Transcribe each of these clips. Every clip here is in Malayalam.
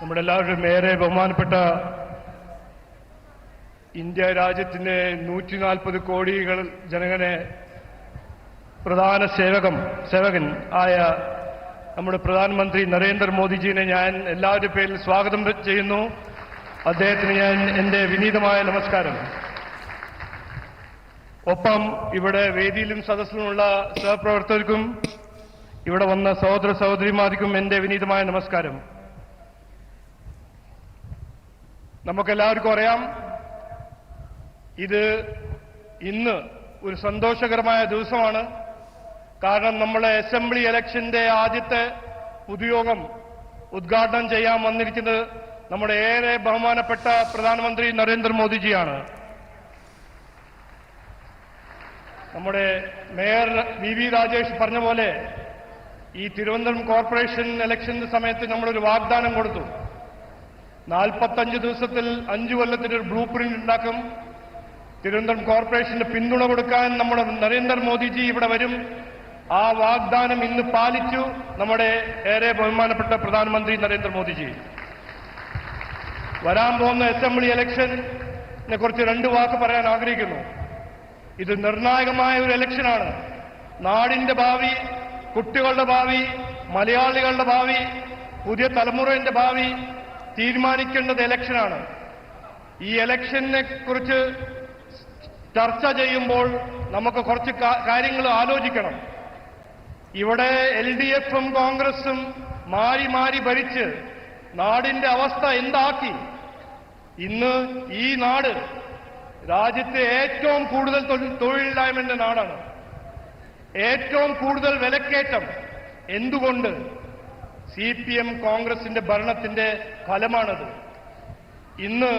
നമ്മുടെ എല്ലാവരുടെയും ഏറെ ബഹുമാനപ്പെട്ട ഇന്ത്യ രാജ്യത്തിന്റെ 140 കോടി ജനങ്ങളെ പ്രധാന സേവകൻ ആയ നമ്മുടെ പ്രധാനമന്ത്രി നരേന്ദ്രമോദിജിയെ ഞാൻ എല്ലാവരുടെ പേരിൽ സ്വാഗതം ചെയ്യുന്നു. അദ്ദേഹത്തിന് ഞാൻ എൻ്റെ വിനീതമായ നമസ്കാരം. ഒപ്പം ഇവിടെ വേദിയിലും സദസ്സിലുമുള്ള സഹപ്രവർത്തകർക്കും ഇവിടെ വന്ന സഹോദര സഹോദരിമാർക്കും എൻ്റെ വിനീതമായ നമസ്കാരം. നമുക്കെല്ലാവർക്കും അറിയാം, ഇത് ഇന്ന് ഒരു സന്തോഷകരമായ ദിവസമാണ്. കാരണം നമ്മളെ അസംബ്ലി ഇലക്ഷന്റെ ആദ്യത്തെ പൊതുയോഗം ഉദ്ഘാടനം ചെയ്യാൻ വന്നിരിക്കുന്നത് നമ്മുടെ ഏറെ ബഹുമാനപ്പെട്ട പ്രധാനമന്ത്രി നരേന്ദ്രമോദിജിയാണ്. നമ്മുടെ മേയർ വി രാജേഷ് പറഞ്ഞ പോലെ ഈ തിരുവനന്തപുരം കോർപ്പറേഷൻ ഇലക്ഷന്റെ സമയത്ത് നമ്മളൊരു വാഗ്ദാനം കൊടുത്തു. 45 ദിവസത്തിൽ 5 കൊല്ലത്തിനൊരു ബ്ലൂ പ്രിന്റ് ഉണ്ടാക്കും. തിരുവനന്തപുരം കോർപ്പറേഷന് പിന്തുണ കൊടുക്കാൻ നമ്മുടെ നരേന്ദ്രമോദിജി ഇവിടെ വരും. ആ വാഗ്ദാനം ഇന്ന് പാലിച്ചു നമ്മുടെ ഏറെ ബഹുമാനപ്പെട്ട പ്രധാനമന്ത്രി നരേന്ദ്രമോദിജി. വരാൻ പോകുന്ന അസംബ്ലി ഇലക്ഷനെ കുറിച്ച് 2 വാക്ക് പറയാൻ ആഗ്രഹിക്കുന്നു. ഇത് നിർണായകമായ ഒരു ഇലക്ഷനാണ്. നാടിന്റെ ഭാവി, കുട്ടികളുടെ ഭാവി, മലയാളികളുടെ ഭാവി, പുതിയ തലമുറയുടെ ഭാവി തീരുമാനിക്കേണ്ടത് ഇലക്ഷനാണ്. ഈ ഇലക്ഷനെ കുറിച്ച് ചർച്ച ചെയ്യുമ്പോൾ നമുക്ക് കുറച്ച് കാര്യങ്ങൾ ആലോചിക്കണം. ഇവിടെ LDFും കോൺഗ്രസും മാറി മാറി ഭരിച്ച് നാടിന്റെ അവസ്ഥ എന്താക്കി? ഇന്ന് ഈ നാട് രാജ്യത്തെ ഏറ്റവും കൂടുതൽ തൊഴിലില്ലായ്മയുടെ നാടാണ്. ഏറ്റവും കൂടുതൽ വിലക്കയറ്റം. എന്തുകൊണ്ട്? CPM കോൺഗ്രസിന്റെ ഭരണത്തിന്റെ ഫലമാണത്. ഇന്ന്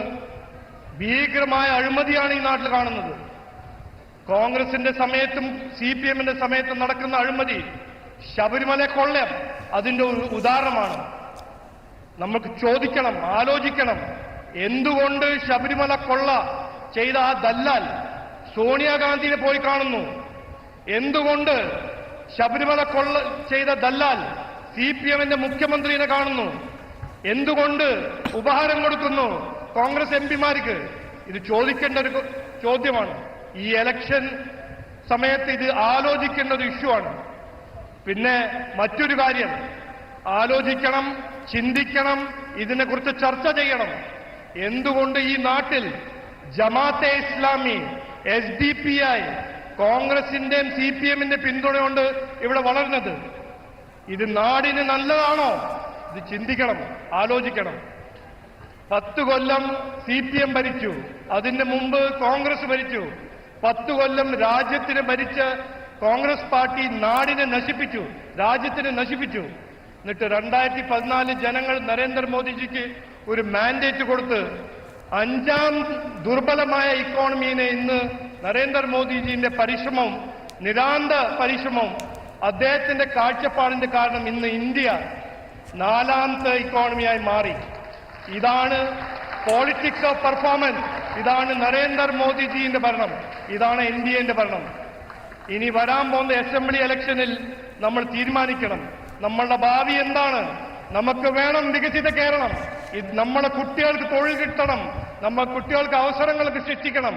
ഭീകരമായ അഴിമതിയാണ് ഈ നാട്ടിൽ കാണുന്നത്. കോൺഗ്രസിന്റെ സമയത്തും CPMന്റെ സമയത്തും നടക്കുന്ന അഴിമതി, ശബരിമല കൊള്ള അതിന്റെ ഉദാഹരണമാണ്. നമുക്ക് ചോദിക്കണം, ആലോചിക്കണം, എന്തുകൊണ്ട് ശബരിമല കൊള്ള ചെയ്ത ആ ദല്ലാൽ സോണിയാഗാന്ധിയെ പോയി കാണുന്നു? എന്തുകൊണ്ട് ശബരിമല കൊള്ള ചെയ്ത ദല്ലാൽ CPMന്റെ മുഖ്യമന്ത്രിയെ കാണുന്നു? എന്തുകൊണ്ട് ഉപഹാരം കൊടുക്കുന്നു കോൺഗ്രസ് MPമാർക്ക്? ഇത് ചോദിക്കേണ്ട ഒരു ചോദ്യമാണ്. ഈ ഇലക്ഷൻ സമയത്ത് ഇത് ആലോചിക്കേണ്ട ഒരു ഇഷ്യൂ ആണ്. പിന്നെ മറ്റൊരു കാര്യം ആലോചിക്കണം, ചിന്തിക്കണം, ഇതിനെക്കുറിച്ച് ചർച്ച ചെയ്യണം. എന്തുകൊണ്ട് ഈ നാട്ടിൽ ജമാഅത്തെ ഇസ്ലാമി, SDPI, കോൺഗ്രസിന്റെയും CPMന്റെ പിന്തുണയുണ്ട് ഇവിടെ വളർന്നത്? ഇത് നാടിന് നല്ലതാണോ? ഇത് ചിന്തിക്കണം, ആലോചിക്കണം. 10 കൊല്ലം CPM ഭരിച്ചു, അതിന്റെ മുമ്പ് കോൺഗ്രസ് ഭരിച്ചു. 10 കൊല്ലം രാജ്യത്തിന് ഭരിച്ച കോൺഗ്രസ് പാർട്ടി നാടിനെ നശിപ്പിച്ചു, രാജ്യത്തിനെ നശിപ്പിച്ചു. എന്നിട്ട് 2014 ജനങ്ങൾ നരേന്ദ്രമോദിജിക്ക് ഒരു മാൻഡേറ്റ് കൊടുത്ത് 5ാം ദുർബലമായ ഇക്കോണമിയെ ഇന്ന് നരേന്ദ്രമോദിജിന്റെ പരിശ്രമവും നിരാന്ത പരിശ്രമവും അദ്ദേഹത്തിന്റെ കാഴ്ചപ്പാടിന്റെ കാരണം ഇന്ന് ഇന്ത്യ 4ാമത്തെ ഇക്കോണമിയായി മാറി. ഇതാണ് പോളിറ്റിക്സ് ഓഫ് പെർഫോമൻസ്. ഇതാണ് നരേന്ദ്രമോദിജിന്റെ ഭരണം. ഇതാണ് NDAന്റെ ഭരണം. ഇനി വരാൻ പോകുന്ന അസംബ്ലി ഇലക്ഷനിൽ നമ്മൾ തീരുമാനിക്കണം, നമ്മളുടെ ഭാവി എന്താണ്. നമുക്ക് വേണം വികസിത കേരളം. നമ്മളെ കുട്ടികൾക്ക് തൊഴിൽ കിട്ടണം, നമ്മൾ കുട്ടികൾക്ക് അവസരങ്ങൾ സൃഷ്ടിക്കണം.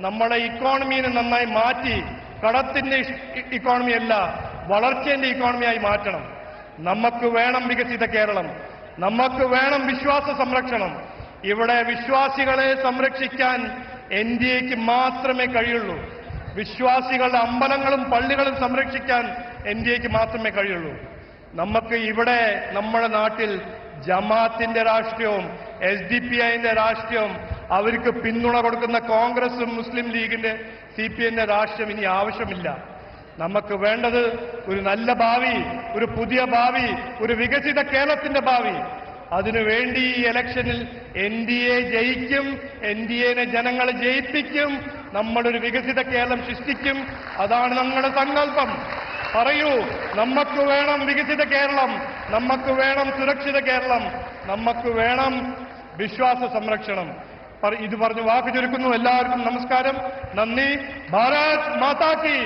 നമ്മളെ ഇക്കോണമിയെ നന്നായി മാറ്റി കടത്തിന്റെ ഇക്കോണമിയല്ല, വളർച്ചയുടെ ഇക്കോണമിയായി മാറ്റണം. നമുക്ക് വേണം വികസിത കേരളം. നമുക്ക് വേണം വിശ്വാസ സംരക്ഷണം. ഇവിടെ വിശ്വാസികളെ സംരക്ഷിക്കാൻ NDAക്ക് മാത്രമേ കഴിയുള്ളൂ. വിശ്വാസികളുടെ അമ്പലങ്ങളും പള്ളികളും സംരക്ഷിക്കാൻ NDAക്ക് മാത്രമേ കഴിയുള്ളൂ. നമുക്ക് ഇവിടെ നമ്മുടെ നാട്ടിൽ ജമാഅത്തിന്റെ രാഷ്ട്രീയവും SDPIന്റെ രാഷ്ട്രീയവും അവർക്ക് പിന്തുണ കൊടുക്കുന്ന കോൺഗ്രസും മുസ്ലിം ലീഗിന്റെ CPMന്റെ രാഷ്ട്രീയം ഇനി ആവശ്യമില്ല. നമുക്ക് വേണ്ടത് ഒരു നല്ല ഭാവി, ഒരു പുതിയ ഭാവി, ഒരു വികസിത കേരളത്തിന്റെ ഭാവി. അതിനുവേണ്ടി ഈ ഇലക്ഷനിൽ NDA ജയിക്കും, NDAനെ ജനങ്ങൾ ജയിപ്പിക്കും, നമ്മളൊരു വികസിത കേരളം സൃഷ്ടിക്കും. അതാണ് നമ്മുടെ സങ്കല്പം. പറയൂ, നമുക്ക് വേണം വികസിത കേരളം, നമുക്ക് വേണം സുരക്ഷിത കേരളം, നമുക്ക് വേണം വിശ്വാസ സംരക്ഷണം. ഇത് പറഞ്ഞു വാക്ക് ചുരുക്കുന്നു. എല്ലാവർക്കും നമസ്കാരം, നന്ദി. ഭാരത് മാതാ കി,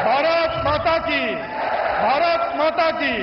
ഭാരത് മാതാ കി, ഭാരത് മാതാ കി.